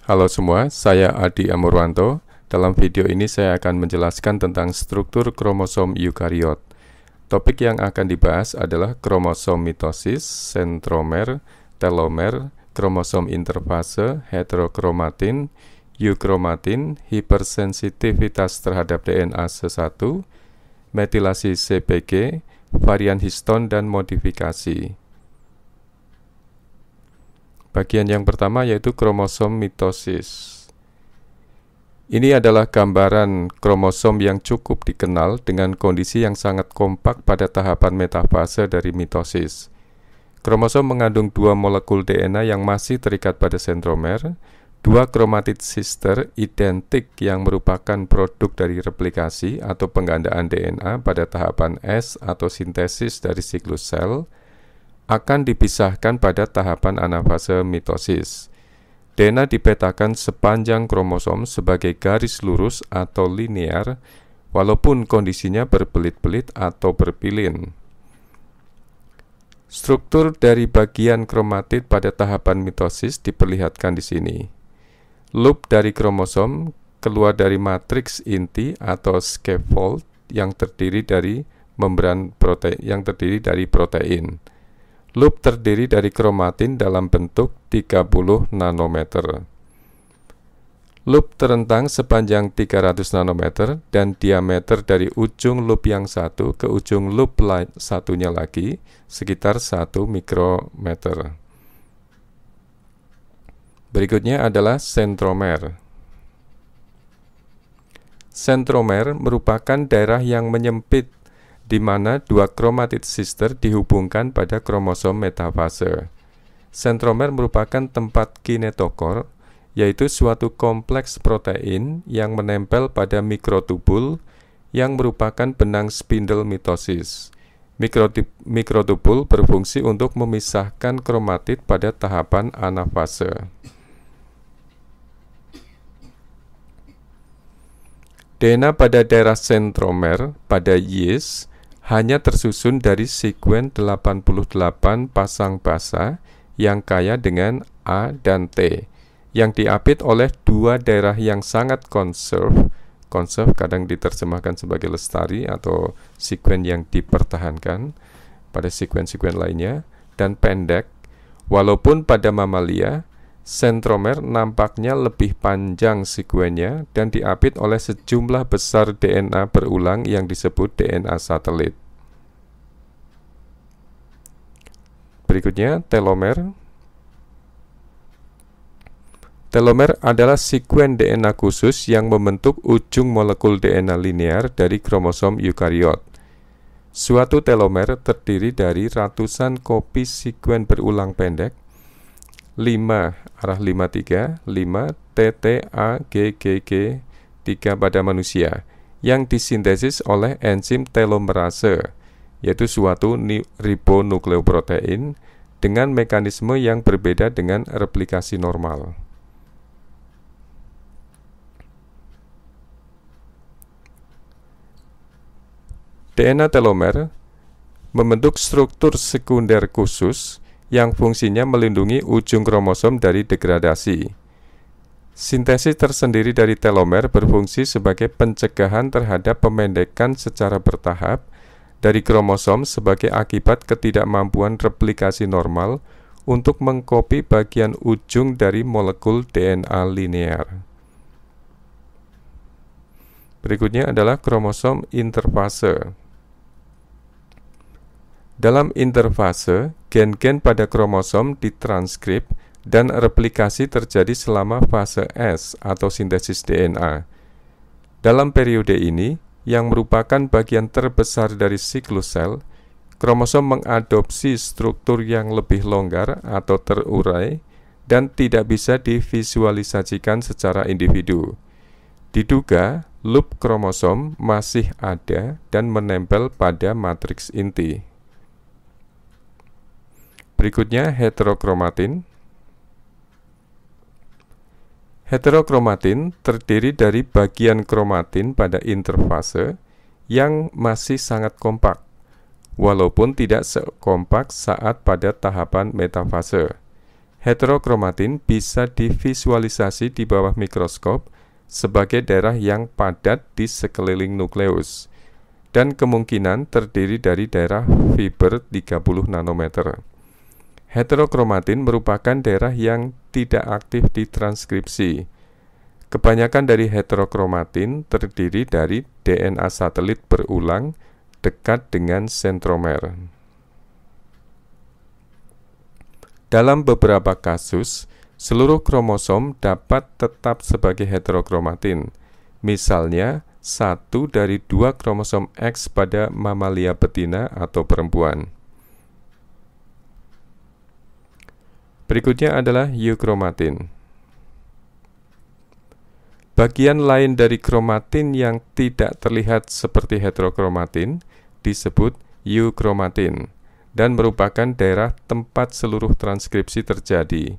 Halo semua, saya Adi Amurwanto. Dalam video ini saya akan menjelaskan tentang struktur kromosom eukariot. Topik yang akan dibahas adalah kromosom mitosis, sentromer, telomer, kromosom interfase, heterokromatin, eukromatin, hipersensitivitas terhadap DNA C1, metilasi CpG, varian histon, dan modifikasi. Bagian yang pertama yaitu kromosom mitosis. Ini adalah gambaran kromosom yang cukup dikenal dengan kondisi yang sangat kompak pada tahapan metafase dari mitosis. Kromosom mengandung dua molekul DNA yang masih terikat pada sentromer, dua kromatid sister identik yang merupakan produk dari replikasi atau penggandaan DNA pada tahapan S atau sintesis dari siklus sel, akan dipisahkan pada tahapan anafase mitosis. DNA dipetakan sepanjang kromosom sebagai garis lurus atau linear, walaupun kondisinya berbelit-belit atau berpilin. Struktur dari bagian kromatid pada tahapan mitosis diperlihatkan di sini. Loop dari kromosom keluar dari matriks inti atau scaffold yang terdiri dari membran protein. Loop terdiri dari kromatin dalam bentuk 30 nanometer. Loop terentang sepanjang 300 nanometer dan diameter dari ujung loop yang satu ke ujung loop satunya lagi sekitar 1 mikrometer. Berikutnya adalah sentromer. Sentromer merupakan daerah yang menyempit di mana dua kromatid sister dihubungkan pada kromosom metafase. Sentromer merupakan tempat kinetokor, yaitu suatu kompleks protein yang menempel pada mikrotubul yang merupakan benang spindle mitosis. Mikrotubul berfungsi untuk memisahkan kromatid pada tahapan anafase. DNA pada daerah sentromer pada yeast hanya tersusun dari sekuen 88 pasang basa yang kaya dengan A dan T, yang diapit oleh dua daerah yang sangat conserve kadang diterjemahkan sebagai lestari atau sekuen yang dipertahankan pada sekuen-sekuen lainnya, dan pendek, walaupun pada mamalia, sentromer nampaknya lebih panjang sekuennya dan diapit oleh sejumlah besar DNA berulang yang disebut DNA satelit. Berikutnya, telomer. Telomer adalah sekuen DNA khusus yang membentuk ujung molekul DNA linear dari kromosom eukariot. Suatu telomer terdiri dari ratusan kopi sekuen berulang pendek 5'5'3", 5 TTAGGG 3 pada manusia, yang disintesis oleh enzim telomerase, yaitu suatu ribonukleoprotein dengan mekanisme yang berbeda dengan replikasi normal. DNA telomer membentuk struktur sekunder khusus yang fungsinya melindungi ujung kromosom dari degradasi. Sintesis tersendiri dari telomer berfungsi sebagai pencegahan terhadap pemendekan secara bertahap dari kromosom sebagai akibat ketidakmampuan replikasi normal untuk mengkopi bagian ujung dari molekul DNA linear. Berikutnya adalah kromosom interfase. Dalam interfase, gen-gen pada kromosom ditranskrip dan replikasi terjadi selama fase S atau sintesis DNA. Dalam periode ini, yang merupakan bagian terbesar dari siklus sel, kromosom mengadopsi struktur yang lebih longgar atau terurai dan tidak bisa divisualisasikan secara individu. Diduga, loop kromosom masih ada dan menempel pada matriks inti. Berikutnya, heterokromatin. Heterokromatin terdiri dari bagian kromatin pada interfase yang masih sangat kompak, walaupun tidak sekompak saat pada tahapan metafase. Heterokromatin bisa divisualisasi di bawah mikroskop sebagai daerah yang padat di sekeliling nukleus dan kemungkinan terdiri dari daerah fiber 30 nanometer. Heterokromatin merupakan daerah yang tidak aktif di transkripsi. Kebanyakan dari heterokromatin terdiri dari DNA satelit berulang dekat dengan sentromer. Dalam beberapa kasus, seluruh kromosom dapat tetap sebagai heterokromatin. Misalnya, 1 dari 2 kromosom X pada mamalia betina atau perempuan. Berikutnya adalah eukromatin. Bagian lain dari kromatin yang tidak terlihat seperti heterokromatin disebut eukromatin dan merupakan daerah tempat seluruh transkripsi terjadi.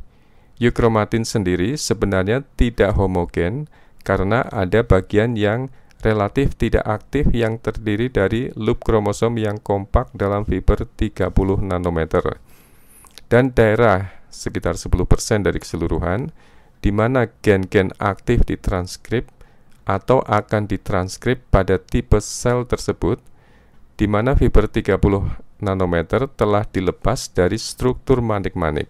Eukromatin sendiri sebenarnya tidak homogen karena ada bagian yang relatif tidak aktif yang terdiri dari loop kromosom yang kompak dalam fiber 30 nanometer dan daerah sekitar 10% dari keseluruhan di mana gen-gen aktif ditranskrip atau akan ditranskrip pada tipe sel tersebut di mana fiber 30 nanometer telah dilepas dari struktur manik-manik.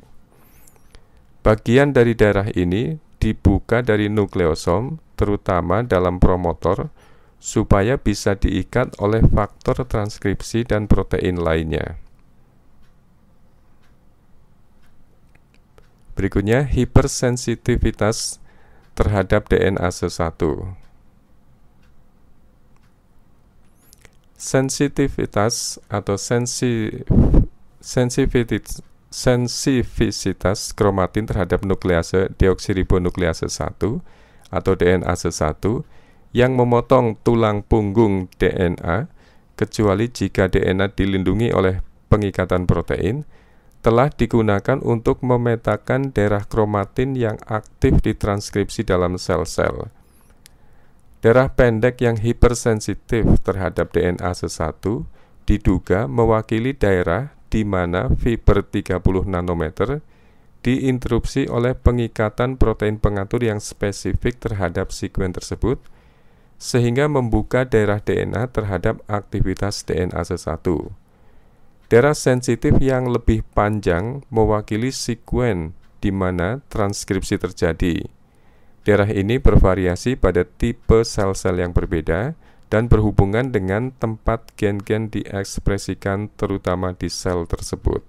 Bagian dari daerah ini dibuka dari nukleosom, terutama dalam promotor, supaya bisa diikat oleh faktor transkripsi dan protein lainnya. Berikutnya, hipersensitivitas terhadap DNA sesatu. Sensitivitas atau sensivisitas kromatin terhadap nuklease deoksiribonuklease 1 atau DNase 1 yang memotong tulang punggung DNA, kecuali jika DNA dilindungi oleh pengikatan protein, telah digunakan untuk memetakan daerah kromatin yang aktif ditranskripsi dalam sel-sel. Daerah pendek yang hipersensitif terhadap DNase 1 diduga mewakili daerah di mana fiber 30 nanometer diinterupsi oleh pengikatan protein pengatur yang spesifik terhadap sekuen tersebut, sehingga membuka daerah DNA terhadap aktivitas DNase 1. Daerah sensitif yang lebih panjang mewakili sekuen di mana transkripsi terjadi. Daerah ini bervariasi pada tipe sel-sel yang berbeda dan berhubungan dengan tempat gen-gen diekspresikan terutama di sel tersebut.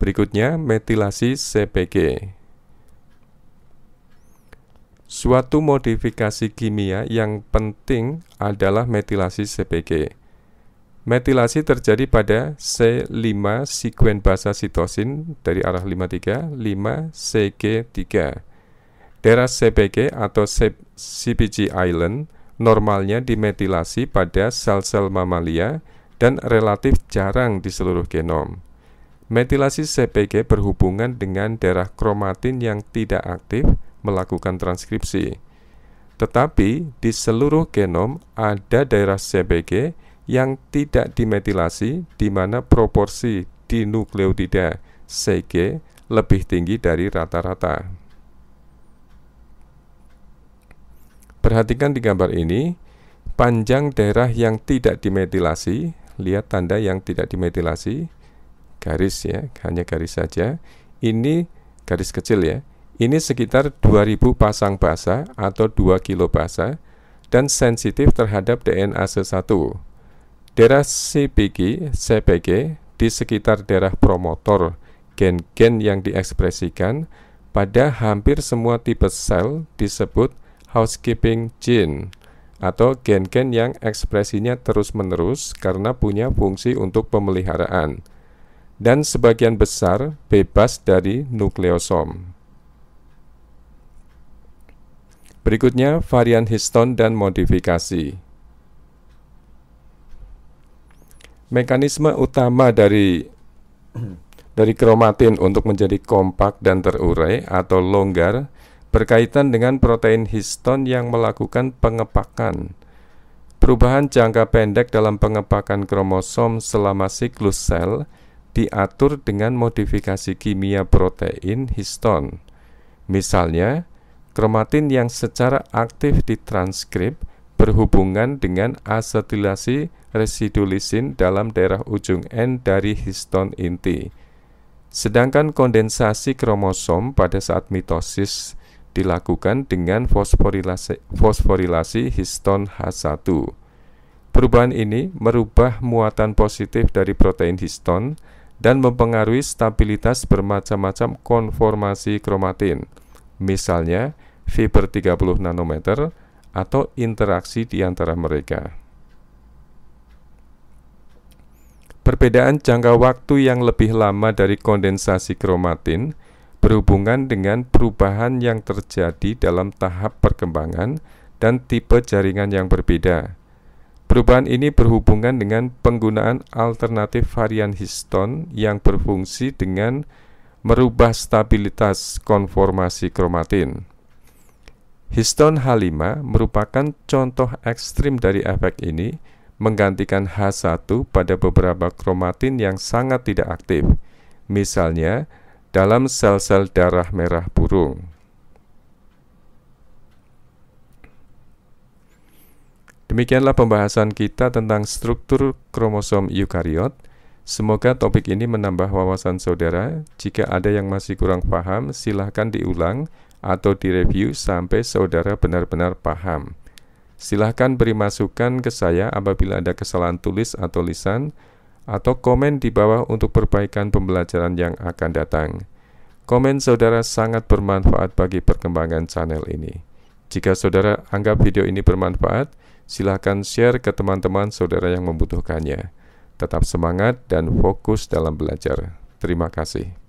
Berikutnya, metilasi CpG. Suatu modifikasi kimia yang penting adalah metilasi CpG. Metilasi terjadi pada C5 sekuen basa sitosin dari arah 53, 5 CG3. Daerah CpG atau CpG island normalnya dimetilasi pada sel-sel mamalia dan relatif jarang di seluruh genom. Metilasi CpG berhubungan dengan daerah kromatin yang tidak aktif melakukan transkripsi. Tetapi di seluruh genom ada daerah CpG yang tidak dimetilasi di mana proporsi di nukleotida Cg lebih tinggi dari rata-rata. Perhatikan di gambar ini, panjang daerah yang tidak dimetilasi, lihat tanda yang tidak dimetilasi, garis ya, hanya garis saja. Ini garis kecil ya. Ini sekitar 2000 pasang basa atau 2 kilo basa dan sensitif terhadap DNase 1. Daerah CpG di sekitar daerah promotor gen-gen yang diekspresikan pada hampir semua tipe sel disebut housekeeping gene atau gen-gen yang ekspresinya terus-menerus karena punya fungsi untuk pemeliharaan dan sebagian besar bebas dari nukleosom. Berikutnya, varian histon dan modifikasi. Mekanisme utama dari kromatin untuk menjadi kompak dan terurai atau longgar berkaitan dengan protein histon yang melakukan pengepakan. Perubahan jangka pendek dalam pengepakan kromosom selama siklus sel diatur dengan modifikasi kimia protein histon. Misalnya, kromatin yang secara aktif ditranskrip berhubungan dengan asetilasi residu lisin dalam daerah ujung N dari histon inti. Sedangkan kondensasi kromosom pada saat mitosis dilakukan dengan fosforilasi histon H1. Perubahan ini merubah muatan positif dari protein histon dan mempengaruhi stabilitas bermacam-macam konformasi kromatin, misalnya fiber 30 nanometer atau interaksi di antara mereka. Perbedaan jangka waktu yang lebih lama dari kondensasi kromatin berhubungan dengan perubahan yang terjadi dalam tahap perkembangan dan tipe jaringan yang berbeda. Perubahan ini berhubungan dengan penggunaan alternatif varian histon yang berfungsi dengan merubah stabilitas konformasi kromatin. Histon H5 merupakan contoh ekstrim dari efek ini, menggantikan H1 pada beberapa kromatin yang sangat tidak aktif, misalnya dalam sel-sel darah merah burung. Demikianlah pembahasan kita tentang struktur kromosom eukariot. Semoga topik ini menambah wawasan saudara. Jika ada yang masih kurang paham, silahkan diulang atau direview sampai saudara benar-benar paham. Silahkan beri masukan ke saya apabila ada kesalahan tulis atau lisan, atau komen di bawah untuk perbaikan pembelajaran yang akan datang. Komen saudara sangat bermanfaat bagi perkembangan channel ini. Jika saudara anggap video ini bermanfaat, silahkan share ke teman-teman saudara yang membutuhkannya. Tetap semangat dan fokus dalam belajar. Terima kasih.